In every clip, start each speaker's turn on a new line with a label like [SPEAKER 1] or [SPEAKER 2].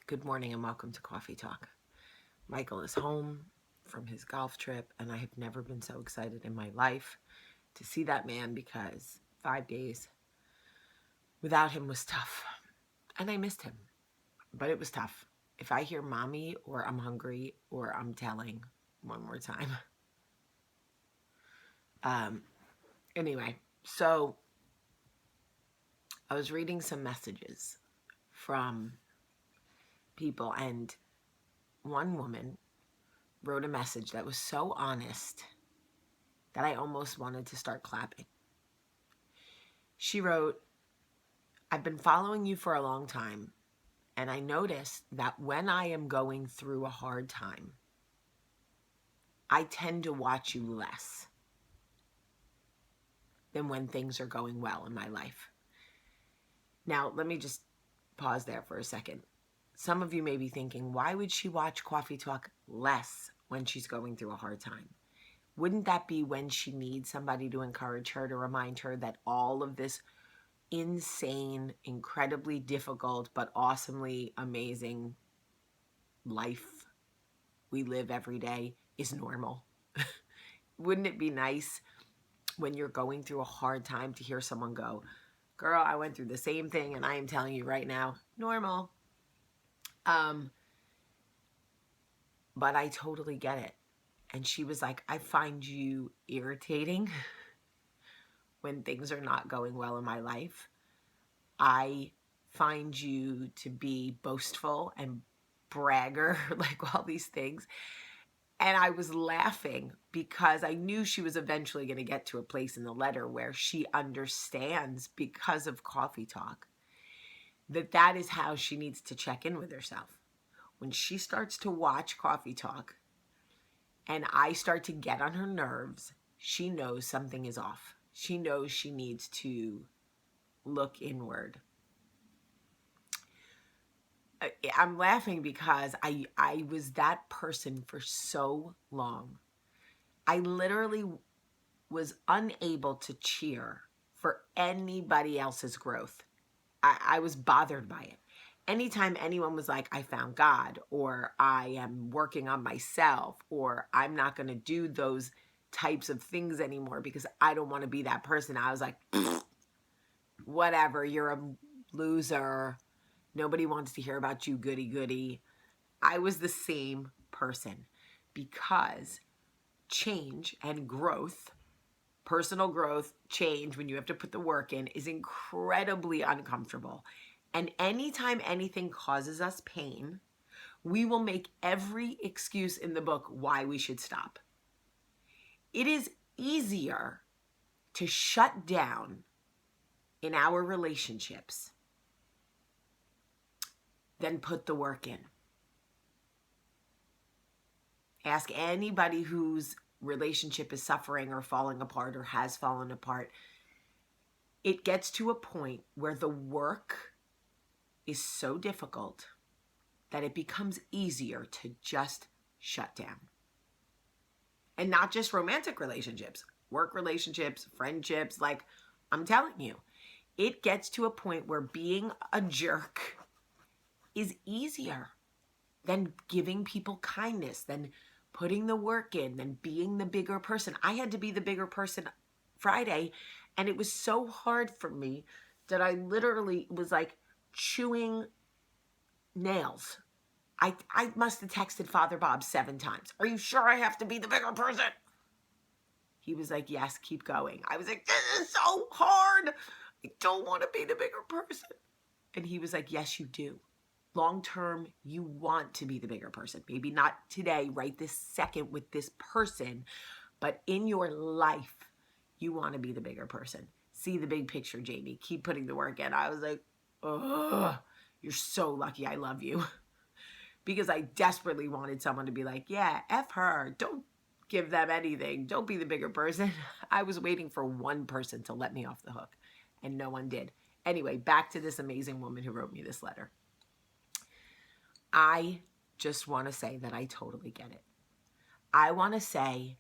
[SPEAKER 1] Good morning and welcome to Coffee Talk. Michael is home from his golf trip, and I have never been so excited in my life to see that man because 5 days without him was tough. And I missed him, but it was tough. If I hear mommy or I'm hungry or I'm telling one more time. Um, anyway, so I was reading some messages from people, and one woman wrote a message that was so honest that I almost wanted to start clapping. She wrote, I've been following you for a long time, and I noticed that when I am going through a hard time, I tend to watch you less than when things are going well in my life. Now, let me just pause there for a second. Some of you may be thinking, why would she watch Coffee Talk less when she's going through a hard time? Wouldn't that be when she needs somebody to encourage her, to remind her that all of this insane, incredibly difficult, but awesomely amazing life we live every day is normal? Wouldn't it be nice when you're going through a hard time to hear someone go, girl, I went through the same thing and I am telling you right now, normal. But I totally get it. And she was like, I find you irritating when things are not going well in my life. I find you to be boastful and bragger, like all these things. And I was laughing because I knew she was eventually going to get to a place in the letter where she understands, because of Coffee Talk, that is how she needs to check in with herself. When she starts to watch Coffee Talk and I start to get on her nerves, she knows something is off. She knows she needs to look inward. I'm laughing because I was that person for so long. I literally was unable to cheer for anybody else's growth. I was bothered by it. Anytime anyone was like, I found God, or I am working on myself, or I'm not going to do those types of things anymore because I don't want to be that person, I was like, whatever, you're a loser. Nobody wants to hear about you, goody goody. I was the same person, because change and growth, personal growth, change, when you have to put the work in, is incredibly uncomfortable. And anytime anything causes us pain, we will make every excuse in the book why we should stop. It is easier to shut down in our relationships than put the work in. Ask anybody whose relationship is suffering or falling apart or has fallen apart. It gets to a point where the work is so difficult that it becomes easier to just shut down. And not just romantic relationships, work relationships, friendships. Like, I'm telling you, it gets to a point where being a jerk is easier than giving people kindness, than putting the work in, than being the bigger person. I had to be the bigger person Friday, and it was so hard for me that I literally was like chewing nails. I must have texted Father Bob 7 times. Are you sure I have to be the bigger person? He was like, yes, keep going. I was like, this is so hard. I don't want to be the bigger person. And he was like, yes, you do. Long term, you want to be the bigger person. Maybe not today, right this second with this person, but in your life, you want to be the bigger person. See the big picture, Jamie. Keep putting the work in. I was like, oh, you're so lucky I love you. Because I desperately wanted someone to be like, yeah, F her. Don't give them anything. Don't be the bigger person. I was waiting for one person to let me off the hook, and no one did. Anyway, back to this amazing woman who wrote me this letter. I just want to say that I totally get it. I want to say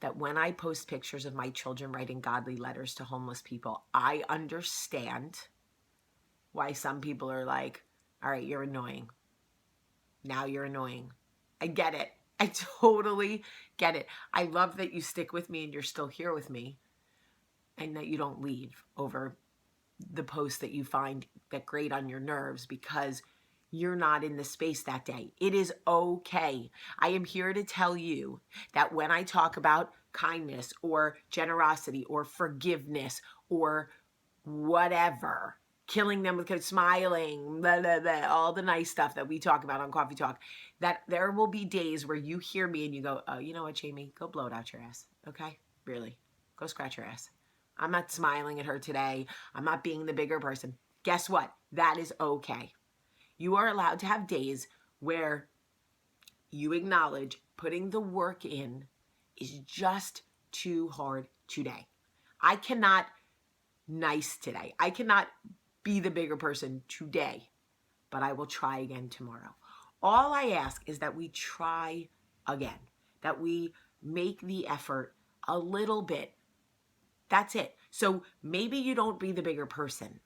[SPEAKER 1] that when I post pictures of my children writing godly letters to homeless people, I understand why some people are like, all right, you're annoying. Now you're annoying. I get it. I totally get it. I love that you stick with me and you're still here with me and that you don't leave over the post that you find that grate on your nerves because you're not in the space that day. It is okay. I am here to tell you that when I talk about kindness or generosity or forgiveness or whatever, killing them with smiling, blah, blah, blah, all the nice stuff that we talk about on Coffee Talk, that there will be days where you hear me and you go, oh, you know what, Jamie? Go blow it out your ass, okay? Really. Go scratch your ass. I'm not smiling at her today. I'm not being the bigger person. Guess what? That is okay. You are allowed to have days where you acknowledge putting the work in is just too hard today. I cannot nice today. I cannot be the bigger person today, but I will try again tomorrow. All I ask is that we try again, that we make the effort a little bit. That's it. So maybe you don't be the bigger person,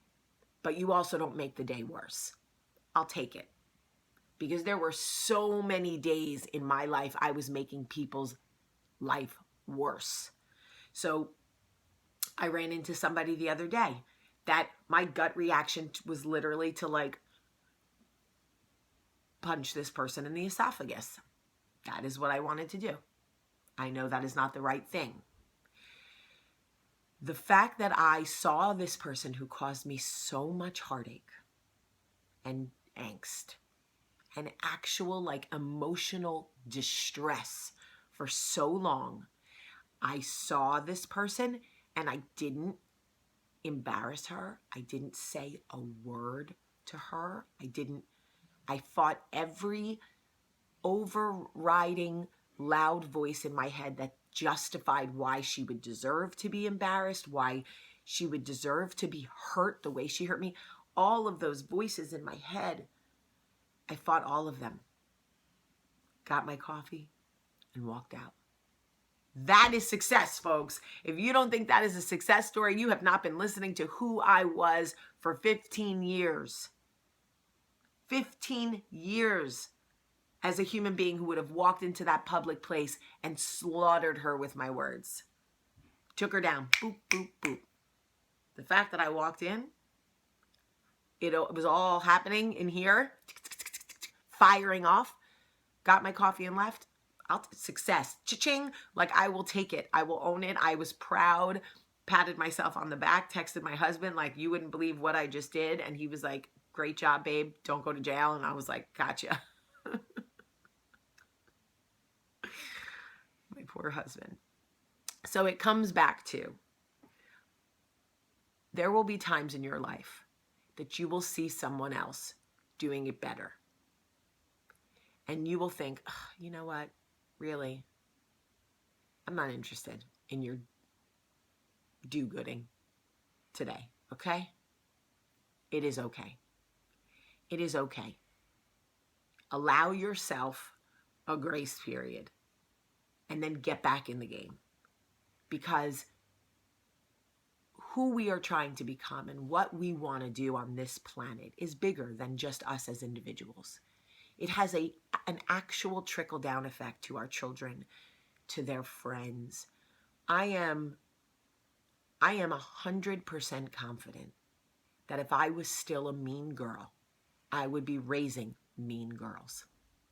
[SPEAKER 1] but you also don't make the day worse. I'll take it. Because there were so many days in my life I was making people's life worse. So I ran into somebody the other day that my gut reaction was literally to like punch this person in the esophagus. That is what I wanted to do. I know that is not the right thing. The fact that I saw this person who caused me so much heartache and angst and actual like emotional distress for so long, I saw this person and I didn't embarrass her. I didn't say a word to her. I fought every overriding loud voice in my head that justified why she would deserve to be embarrassed, why she would deserve to be hurt the way she hurt me. All of those voices in my head, I fought all of them. Got my coffee and walked out. That is success, folks. If you don't think that is a success story, you have not been listening to who I was for 15 years. 15 years as a human being who would have walked into that public place and slaughtered her with my words. Took her down. Boop, boop, boop. The fact that I walked in, it was all happening in here, firing off, got my coffee and left. Success. Cha-ching. Like, I will take it. I will own it. I was proud, patted myself on the back, texted my husband, like, you wouldn't believe what I just did. And he was like, great job, babe. Don't go to jail. And I was like, gotcha. My poor husband. So it comes back to, there will be times in your life that you will see someone else doing it better. And you will think, oh, you know what? Really? I'm not interested in your do-gooding today, okay? It is okay. It is okay. Allow yourself a grace period and then get back in the game. Because who we are trying to become and what we want to do on this planet is bigger than just us as individuals. It has an actual trickle-down effect to our children, to their friends. I am 100% confident that if I was still a mean girl, I would be raising mean girls.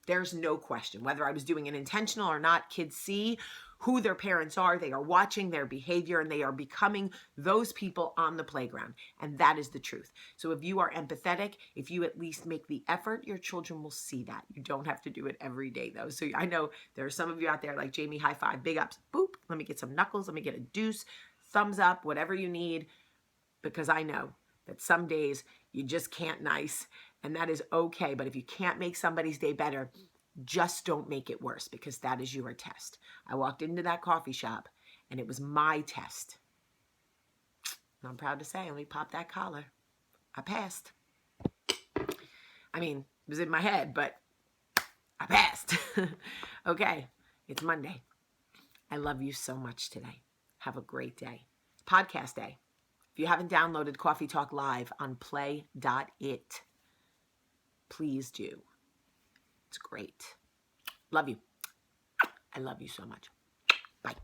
[SPEAKER 1] There's no question. Whether I was doing it intentional or not, kids see who their parents are. They are watching their behavior and they are becoming those people on the playground. And that is the truth. So if you are empathetic, if you at least make the effort, your children will see that. You don't have to do it every day though. So I know there are some of you out there like, Jamie, high five, big ups, boop. Let me get some knuckles. Let me get a deuce, thumbs up, whatever you need. Because I know that some days you just can't nice. And that is okay. But if you can't make somebody's day better, just don't make it worse, because that is your test. I walked into that coffee shop and it was my test. And I'm proud to say, let me pop that collar. I passed. I mean, it was in my head, but I passed. Okay, it's Monday. I love you so much today. Have a great day. Podcast day. If you haven't downloaded Coffee Talk Live on play.it, please do. It's great. Love you. I love you so much. Bye.